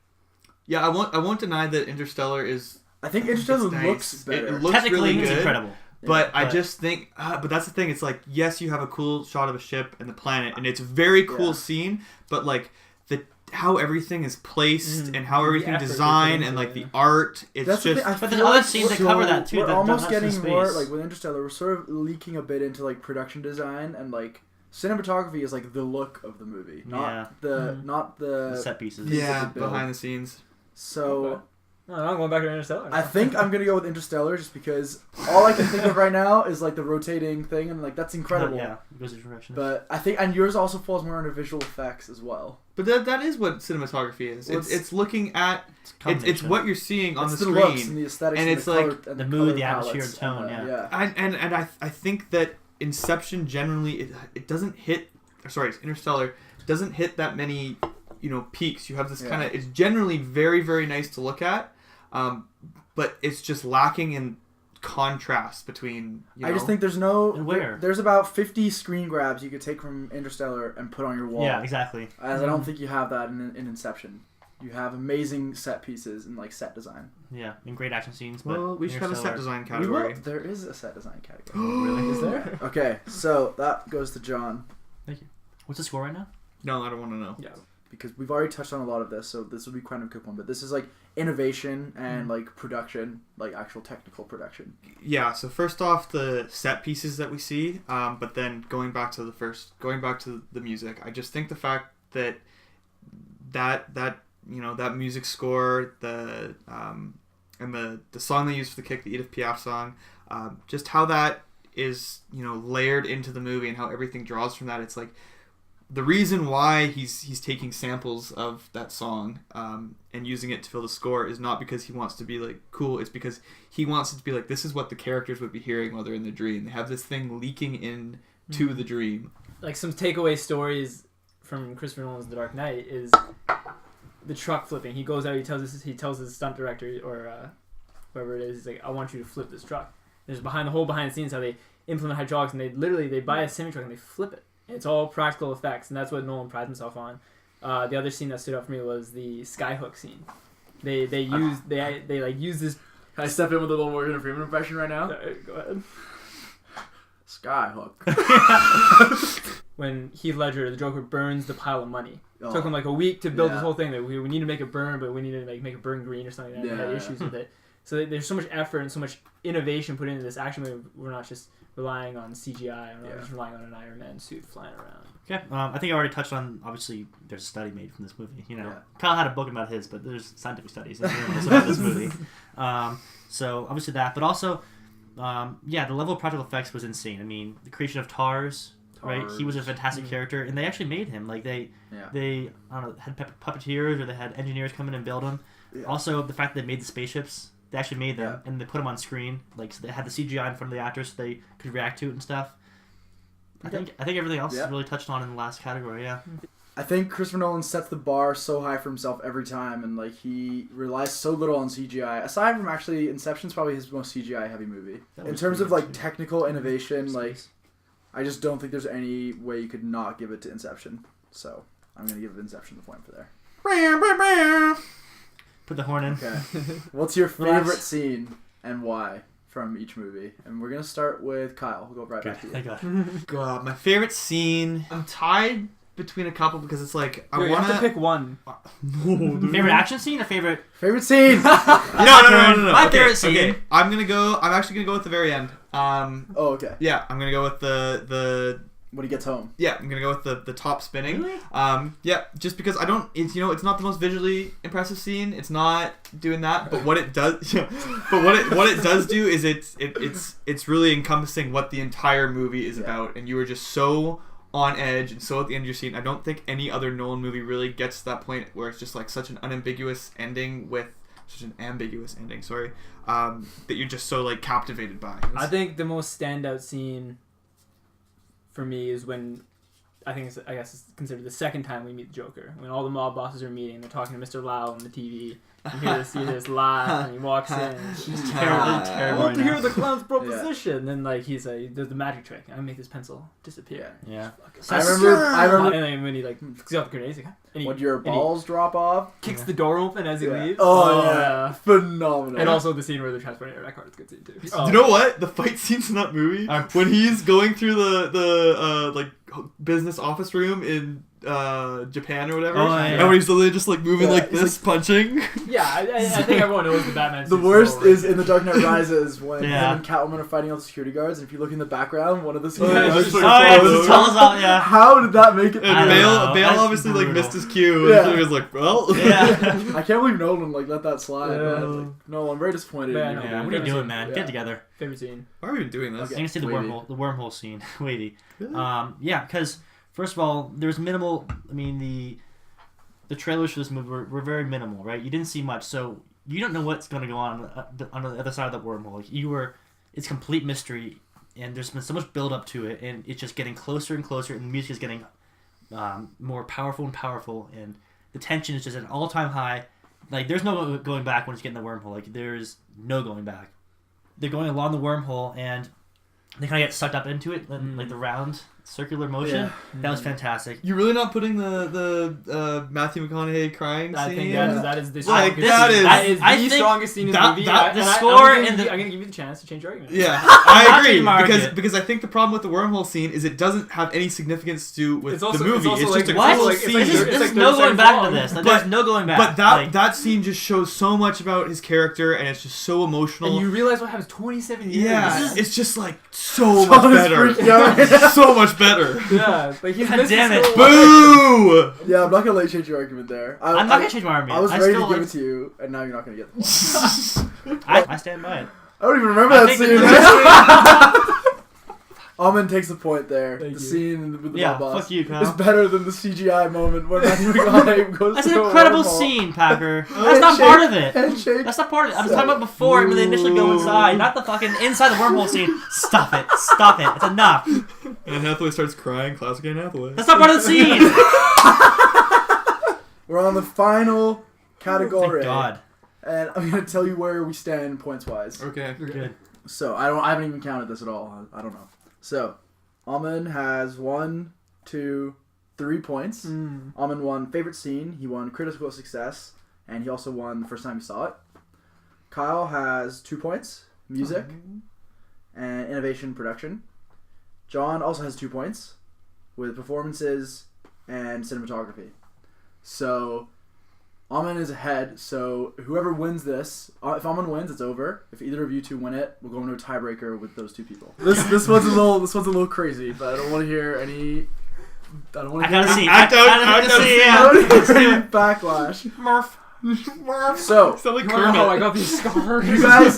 Yeah, I won't deny that Interstellar is. I think Interstellar looks better. It looks technically really good, it's incredible. But I just think, but that's the thing. It's like, yes, you have a cool shot of a ship and the planet, and it's a very cool scene. But like how everything is placed and how everything designed and like the art, it's that's just. But there's other scenes that cover that too. We're that almost getting more like with Interstellar. We're sort of leaking a bit into like production design and like cinematography is like the look of the movie, not the set pieces. Yeah, behind the scenes. So. Okay. No, I'm going back to Interstellar. I think I'm gonna go with Interstellar just because all I can think of right now is like the rotating thing, and like that's incredible. Yeah, it goes in direction. But I think, and yours also falls more under visual effects as well. But that is what cinematography is. It's looking at it's what you're seeing on the screen, looks and the aesthetics, and it's like the mood, the atmosphere, and tone. And I think that Inception generally it doesn't hit. Sorry, Interstellar doesn't hit that many peaks. You have this kind of. It's generally very, very nice to look at. But it's just lacking in contrast between. I just think there's no. Where? There's about 50 screen grabs you could take from Interstellar and put on your wall. Yeah, exactly. As I don't think you have that in Inception. You have amazing set pieces and like set design. Yeah, and great action scenes. But well, we should have a set design category. There is a set design category. Really? Is there? Okay, so that goes to John. Thank you. What's the score right now? No, I don't want to know. Yeah, because we've already touched on a lot of this, so this will be kind of a quick one. But this is like innovation and like production, like actual technical production. Yeah. So first off, the set pieces that we see, but then going back to the music, I just think the fact that that music score, and the song they used for the kick, the Edith Piaf song, just how that is layered into the movie and how everything draws from that. It's like the reason why he's taking samples of that song and using it to fill the score is not because he wants to be like cool. It's because he wants it to be like, this is what the characters would be hearing while they're in the dream. They have this thing leaking in to the dream. Like some takeaway stories from Christopher Nolan's The Dark Knight is the truck flipping. He goes out. He tells his stunt director or whoever it is. He's like, I want you to flip this truck. There's behind the scenes how they implement hydraulics, and they buy a semi truck and they flip it. It's all practical effects, and that's what Nolan prides himself on. The other scene that stood out for me was the skyhook scene. They use this. Can I step in with a little Morgan Freeman impression right now? Go ahead. Skyhook. When Heath Ledger, the Joker, burns the pile of money. It took him like a week to build this whole thing. That we need to make it burn, but we need to make it burn green or something. And had issues with it. So there's so much effort and so much innovation put into this action movie. We're not just relying on CGI. We're not just relying on an Iron Man suit flying around. Okay, I think I already touched on, obviously, there's a study made from this movie. Kyle had a book about his, but there's scientific studies about this movie. So, obviously that. But also, the level of practical effects was insane. I mean, the creation of Tars, right? He was a fantastic character, and they actually made him. Like, they I don't know, had puppeteers, or they had engineers come in and build him. Yeah. Also, the fact that they made the spaceships. They actually made them, and they put them on screen. Like, so they had the CGI in front of the actors so they could react to it and stuff. I think everything else is really touched on in the last category, yeah. I think Christopher Nolan sets the bar so high for himself every time, and like he relies so little on CGI. Aside from actually, Inception's probably his most CGI heavy movie. In terms of like technical innovation, like I just don't think there's any way you could not give it to Inception. So I'm gonna give Inception the point for there. Put the horn in. Okay. What's your favorite scene and why from each movie? And we're going to start with Kyle. We'll go right back to you. Thank God. God, my favorite scene. I'm tied between a couple because it's like I want to have to pick one. Favorite action scene or favorite scene? No. My favorite scene. Okay. I'm actually gonna go with the very end. Okay. Yeah, I'm gonna go with the when he gets home. Yeah, I'm gonna go with the top spinning. Really? Yeah, just because I don't. It's it's not the most visually impressive scene. It's not doing that. But what it does, what it does do is it's really encompassing what the entire movie is about, and you were just so on edge and so at the end of your scene. I don't think any other Nolan movie really gets to that point where it's just like such an unambiguous ending with such an ambiguous ending. Sorry, that you're just so like captivated by. I think the most standout scene for me is when I guess it's considered the second time we meet the Joker. When all the mob bosses are meeting, they're talking to Mr. Lau on the TV. You hear this laugh, and he walks in. He's terrible. I want to hear the clown's proposition. And then like he's like, does the magic trick. I make this pencil disappear. Yeah. I remember. And then when he like flicks out the grenades, like, when your balls drop off, kicks the door open as he leaves. Oh yeah, phenomenal. And also the scene where they're transporting air car is a good scene too. You know what? The fight scenes in that movie when he's going through the like business office room in Japan or whatever. Oh, yeah. And when he's literally just like moving like this, punching. Yeah, I think everyone knows the Batman. The worst is in The Dark Knight Rises when him Yeah. and Catwoman are fighting all the security guards, and if you look in the background, one of the Yeah, security guards just is like- like, just tells out, yeah. How did that make it? And I don't know. Bale That's obviously like brutal. missed his cue. Yeah. And he was like, well. Yeah. I can't believe Nolan like let that slide. Yeah. Man. Like, no, I'm very disappointed. Yeah, in I you. know. What are you doing, man? Yeah. Get together. Favorite scene. Why are we even doing this? Okay. I need to see the Wavy. wormhole scene. Wavy. Really? Yeah, because first of all, there's minimal. I mean, the trailers for this movie were very minimal, right? You didn't see much, so you don't know what's going to go on the other side of that wormhole. Like, it's complete mystery, and there's been so much build up to it, and it's just getting closer and closer, and the music is getting more powerful and powerful, and the tension is just at an all-time high. Like, there's no going back when it's getting the wormhole. Like, there's no going back. They're going along the wormhole, and they kind of get sucked up into it, like the round circular motion. Yeah. That was fantastic. You're really not putting the Matthew McConaughey crying I scene? think that is the Like, strongest that scene. is- That is I the think strongest scene in the that- movie. that- the And score I'm and the- going to give you the chance to change your argument. Yeah, I'm I not agree taking my argument. because I think the problem with the wormhole scene is it doesn't have any significance to do with It's also- the movie. it's also It's like- just a What? cool It's like- scene. it's This like- is 30 no going seconds back long. to this. Like, But- there's no going back. But that Like, that scene just shows so much about his character, and it's just so emotional. And you realize what happens 27 years. yeah, it's just like so Sean much is better. freaking out. So much better. Yeah, like he's God missed damn his it. whole life. Boo! Yeah, I'm not gonna let you change your argument there. I'm not gonna change my argument. I was I ready still to give like- it to you, and now you're not gonna get the point. I stand by it. I don't even remember I that think scene. that Aman takes the point there. Thank The you. scene with the Yeah, mob boss fuck you, is Kyle. better than the CGI moment when Matthew McConaughey goes That's to an a incredible wormhole. scene, Packer. That's not part of it. Handshake. That's not part of it. I was talking about before when they initially go inside, not the fucking inside the wormhole scene. Stop it. Stop it. It's enough. And Hathaway starts crying. Classic Anne Hathaway. That's not part of the scene. We're on the final category. Thank God. And I'm gonna tell you where we stand points wise. Okay. Good. So I haven't even counted this at all. I don't know. So Aman has 1, 2, 3 points. Aman won favorite scene. He won critical success, and he also won the first time he saw it. Kyle has 2 points. Music and innovation production. John also has 2 points with performances and cinematography. So Aman is ahead. So whoever wins this, if Aman wins, it's over. If either of you two win it, we'll go into a tiebreaker with those 2 people. This one's a little crazy, but I don't want to hear any. I don't want I to hear gotta see. Act out, I act gotta out. see. I Yeah. don't want to hear any backlash. Murph. So Sound like You wanna know how I Kermit. got these scars?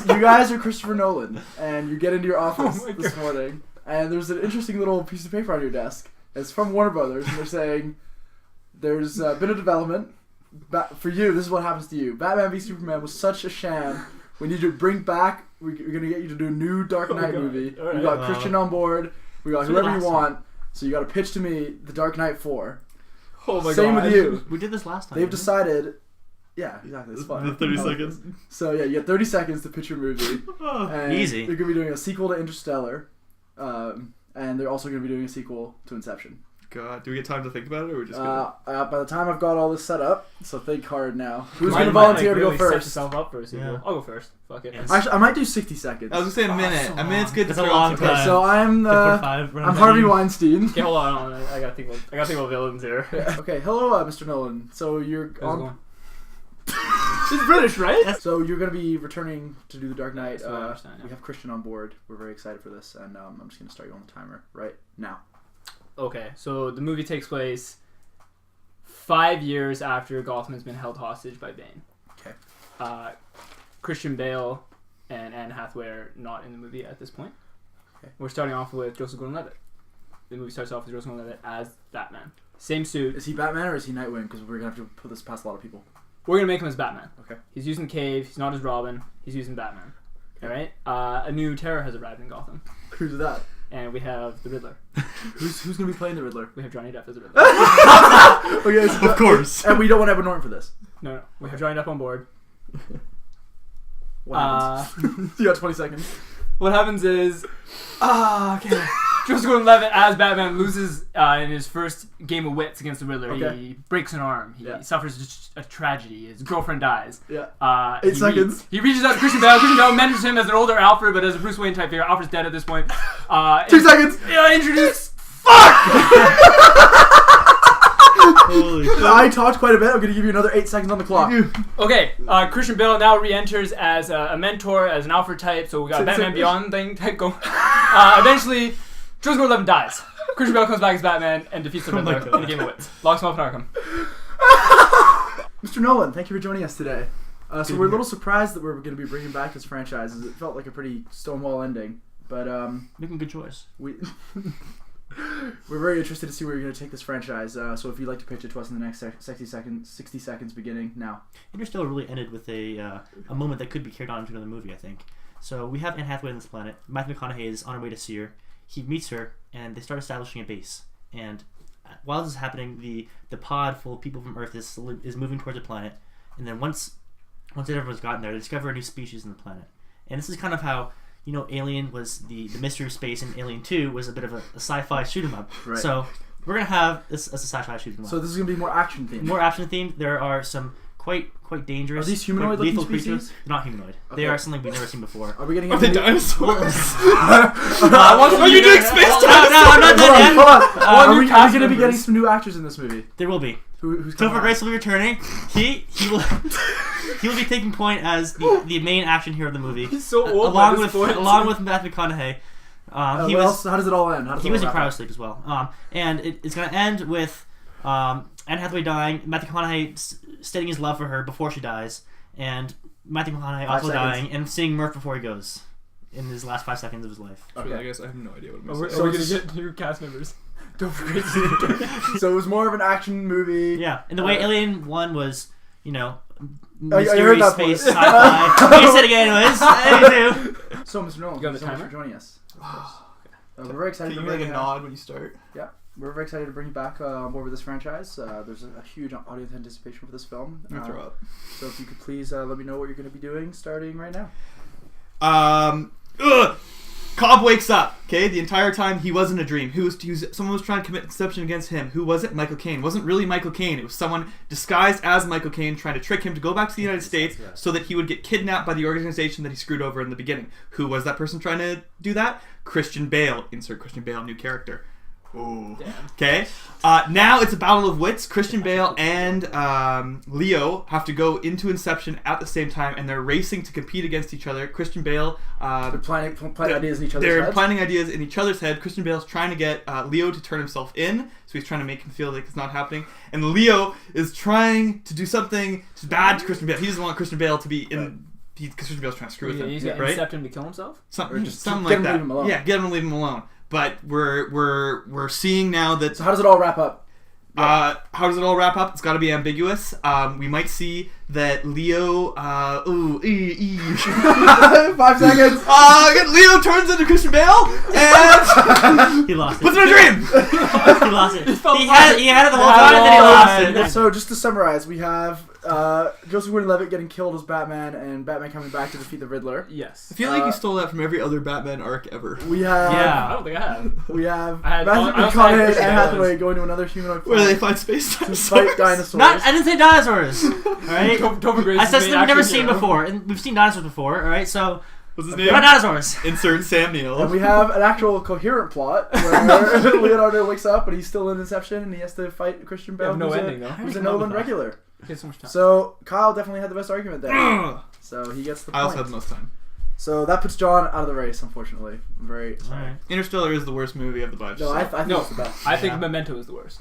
you guys are Christopher Nolan, and you get into your office Oh my this God. morning, and there's an interesting little piece of paper on your desk. It's from Warner Brothers, and they're saying there's been a development. For you, this is what happens to you. Batman v Superman was such a sham. We need to bring back. We're gonna get you to do a new Dark Knight God. movie. All right. We got Christian on board. We got So did whoever you last want. So you got to pitch to me the Dark Knight 4. Oh my Same God. with you. We did this last time. They've didn't we? decided. Yeah, exactly. It's fun. The 30 I like seconds. this. So yeah, you got 30 seconds to pitch your movie. And Easy. They're gonna be doing a sequel to Interstellar, and they're also gonna be doing a sequel to Inception. God, do we get time to think about it, or we're just gonna... By the time I've got all this set up, so think hard now. Who's Might- gonna might, volunteer like, to go really set first? yourself up for a sequel. Yeah. I'll go first. Fuck it. Yes. Actually, I might do 60 seconds. I was gonna say a minute. so A minute's good to That's a throw long out time. Okay, so I'm 45 I'm Harvey Weinstein. Okay, hold on. I gotta think about villains here. Okay, hello, Mr. Nolan. So you're How's it on. going? She's British, right? So you're gonna be returning to do the Dark Knight. That's what I understand, yeah. We have Christian on board. We're very excited for this, and I'm just gonna start you on the timer right now. Okay, so the movie takes place 5 years after Gotham has been held hostage by Bane. Okay. Christian Bale and Anne Hathaway are not in the movie at this point. Okay. We're starting off with Joseph Gordon-Levitt. The movie starts off with Joseph Gordon-Levitt as Batman. Same suit. Is he Batman or is he Nightwing? Because we're gonna have to put this past a lot of people. We're gonna make him as Batman. Okay. He's using Cave. He's not as Robin. He's using Batman. All right. A new terror has arrived in Gotham, Who's that? and we have the Riddler. Who's gonna be playing the Riddler? We have Johnny Depp as the Riddler. Okay, so Of course. And we don't want Edward Norton for this. No, we have Johnny Depp on board. What happens? You got 20 seconds. What happens is, okay. Joseph Gordon-Levitt as Batman loses in his first game of wits against the Riddler. Okay. He breaks an arm. He Yeah. suffers just a tragedy. His girlfriend dies. Yeah. 8 seconds. He reaches out to Christian Bale. Christian Bale mentors him as an older Alfred, but as a Bruce Wayne type figure. Alfred's dead at this point. 2 seconds. Introduce. Holy shit. I talked quite a bit. I'm going to give you another 8 seconds on the clock. Okay, Christian Bale now re-enters as a mentor, as an Alfred type, so we got a Batman Beyond thing type going. Eventually, Joseph Gordon-Levitt dies. Christian Bale comes back as Batman and defeats the Riddler in a game of wits. Locks him up in Arkham. Mr. Nolan, thank you for joining us today. So we're a little surprised that we're going to be bringing back this franchise. It felt like a pretty Stonewall ending, but Making a good choice. we're very interested to see where you're going to take this franchise. So if you'd like to pitch it to us in the next 60 seconds beginning now. Interstellar really ended with a moment that could be carried on into another movie, I think. So we have Anne Hathaway on this planet. Matthew McConaughey is on her way to see her. He meets her, and they start establishing a base. And while this is happening, the pod full of people from Earth is moving towards the planet. And then once everyone's gotten there, they discover a new species on the planet. And this is kind of how, Alien was the mystery of space, and Alien 2 was a bit of a sci-fi shoot 'em up. Right. So we're going to have this as a sci-fi shoot 'em up. So this is going to be more action themed. More action themed. There are some quite dangerous. Are these humanoid looking lethal species? creatures. They're not humanoid. Okay. They are something we've never seen before. Are we getting Are they into dinosaurs? Are you doing space No, I'm not done yet. Hold on. Are new we cast going to be members. getting some new actors in this movie? There will be. Who's coming Topher on? Grace will be returning. He will he will be taking point as the main action hero of the movie. He's so old. along with Matthew McConaughey. How does it all end? he was in cryosleep as well. And it's going to end with Anne Hathaway dying, Matthew McConaughey stating his love for her before she dies, and Matthew McConaughey 5 also seconds. dying and seeing Murph before he goes in his last 5 seconds of his life. Okay. I guess I have no idea what I'm Are we saying. going to get new cast members? Don't forget. So it was more of an action movie. Yeah, and the way Alien 1 was, I heard mysterious that space point. sci-fi. You said it again anyways. Anywho. So, Mr. Nolan, You got thank you the so much timer? for joining us. Of course. We're very excited Can to you bring make a nod when you start? We're very excited to bring you back on board with this franchise. There's a huge audience anticipation for this film. I'm gonna throw up. So if you could please let me know what you're going to be doing starting right now. Cobb wakes up. Okay, the entire time he wasn't a dream. Someone was trying to commit Inception against him. Who was it? Michael Caine. It wasn't really Michael Caine. It was someone disguised as Michael Caine trying to trick him to go back to the United States so that he would get kidnapped by the organization that he screwed over in the beginning. Who was that person trying to do that? Christian Bale. Insert Christian Bale, new character. Ooh. Okay. Now it's a battle of wits. Christian Bale and Leo have to go into Inception at the same time, and they're racing to compete against each other. Christian Bale. They're planning ideas in each other's They're heads. planning ideas in each other's head. Christian Bale's trying to get Leo to turn himself in, so he's trying to make him feel like it's not happening. And Leo is trying to do something bad to Christian Bale. He doesn't want Christian Bale to be in. Because Christian Bale's trying to screw with him, He's going to right? Incept him to kill himself? Or just Something get like him, that. leave him alone. Yeah, get him and leave him alone. But we're seeing now that. So how does it all wrap up? How does it all wrap up? It's got to be ambiguous. We might see that Leo. 5 seconds. Leo turns into Christian Bale and He lost it. puts him in a dream. He lost it. He had it the whole time, and then he lost it. So just to summarize, we have Joseph Gordon-Levitt getting killed as Batman, and Batman coming back to defeat the Riddler. Yes. I feel like you stole that from every other Batman arc ever. We have I don't think I have. we have I had- Matthew I also had McConaughey and Christian Anne Bale. Hathaway going to another humanoid Where do they planet find space to dinosaurs? fight dinosaurs. I didn't say dinosaurs. Alright? Topher Grace I is said the something main we've never action seen hero. before, and we've seen dinosaurs before, alright? So, What's his we're name? not dinosaurs. Insert Sam Neill. And we have an actual coherent plot where Leonardo wakes up, but he's still in Inception, and he has to fight Christian Bale, have no who's ending, though. who's a Come up Nolan with that? regular. He has so much time. So Kyle definitely had the best argument there. So he gets the point. I also have the most time. So that puts John out of the race, unfortunately. I'm very sorry. Alright. Interstellar is the worst movie of the bunch. No, so. I think No. it's the best. I think Yeah. Memento is the worst.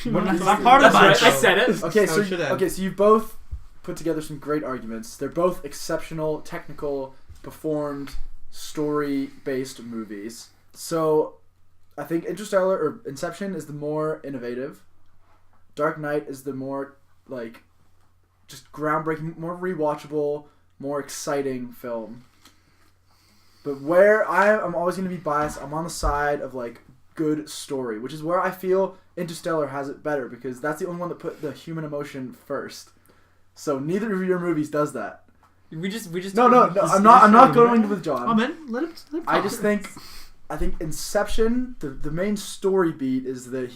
I'm part of the That's bunch. right. I said it. Okay, How it should end. so you both put together some great arguments. They're both exceptional, technical, performed, story-based movies. So I think Interstellar or Inception is the more innovative. Dark Knight is the more just groundbreaking, more rewatchable, more exciting film. But where I'm always going to be biased, I'm on the side of good story, which is where I feel Interstellar has it better because that's the only one that put the human emotion first. So neither of your movies does that. We just. No. I'm not going with John. Amen. Let him I just think Inception, the main story beat is that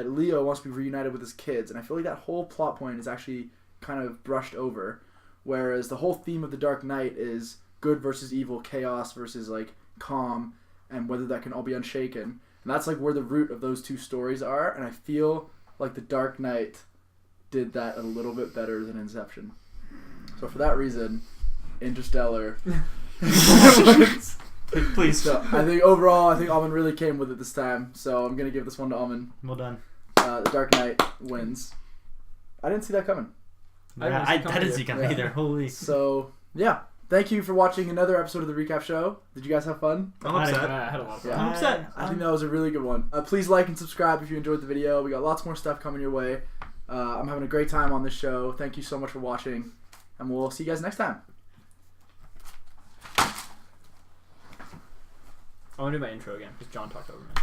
Leo wants to be reunited with his kids, and I feel like that whole plot point is actually kind of brushed over, whereas the whole theme of The Dark Knight is good versus evil, chaos versus calm, and whether that can all be unshaken. And that's where the root of those two stories are, and I feel like The Dark Knight did that a little bit better than Inception. So for that reason, Interstellar. Please. So I think overall, Aman really came with it this time. So I'm gonna give this one to Aman. Well done. The Dark Knight wins. I didn't see that coming. Yeah, I didn't see coming either. Holy. So yeah, thank you for watching another episode of the Recap Show. Did you guys have fun? I'm upset. I had a lot of fun. Yeah. I'm upset. I think that was a really good one. Please like and subscribe if you enjoyed the video. We got lots more stuff coming your way. I'm having a great time on this show. Thank you so much for watching, and we'll see you guys next time. I want to do my intro again because John talked over me.